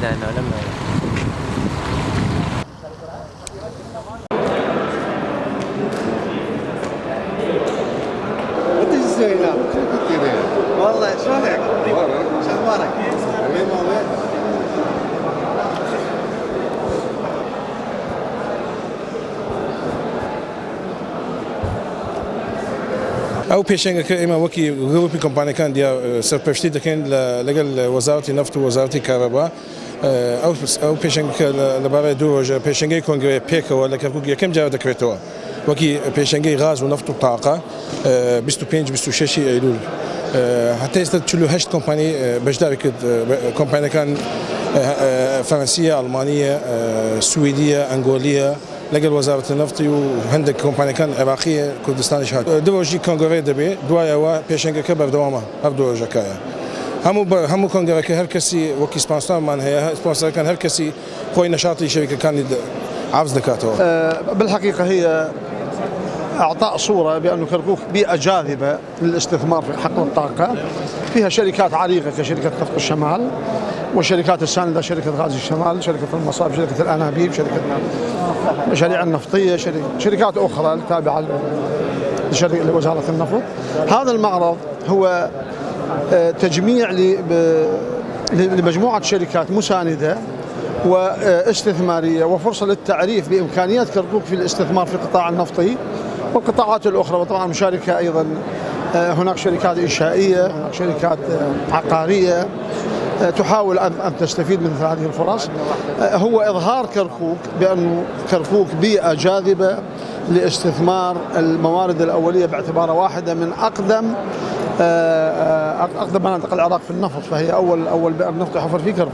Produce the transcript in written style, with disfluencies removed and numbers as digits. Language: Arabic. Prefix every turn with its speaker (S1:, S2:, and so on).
S1: أنا لما
S2: انت ايش تسوي هنا؟ والله شلونك؟ شو اخبارك؟
S3: او پیشنگ که اما وکی گروپی کمپانی کان دیا سرپرستی دکن لگل وزارتی نفت و وزارتی کهرباء او پیشنگ که لباره دو روز پیشنگی کنگره پیک ولا کرکوک یکم جا دکرتوا وکی پیشنگی غاز و نفت و طاقه 25-26 ایلول حتى يستدلوا هشت كومباني بجدار كومباني كان فرنسية ألمانية سويدية أنغولية لقى وزارة النفط وعندك كومباني كان عراقية كردستان شهاد دوجي كونغري دبي دوايا و بيشنجا كبر دوما هبدو جكايا همو كونغري هر كسي وكي سبونسر مان هي سبونسر كان هر كسي خوي نشاطي شركة كان عاوز دكاتو
S4: بالحقيقة هي أعطاء صورة بأن كركوك بيئة جاذبة للاستثمار في حقل الطاقة فيها شركات عريقة كشركة نفط الشمال والشركات الساندة شركة غاز الشمال شركة المصاب شركة الأنابيب شركة المشاريع النفطية شركات أخرى تابعة لوزارة النفط. هذا المعرض هو تجميع لمجموعة شركات مساندة واستثمارية وفرصة للتعريف بإمكانيات كركوك في الاستثمار في القطاع النفطي والقطاعات الأخرى. وطبعا مشاركة أيضا هناك شركات إنشائية هناك شركات عقارية تحاول أن تستفيد من مثل هذه الفرص. هو إظهار كركوك بأن كركوك بيئة جاذبة لاستثمار الموارد الأولية باعتبارها واحدة من أقدم مناطق العراق في النفط، فهي أول بئر نفط يحفر فيه كركوك.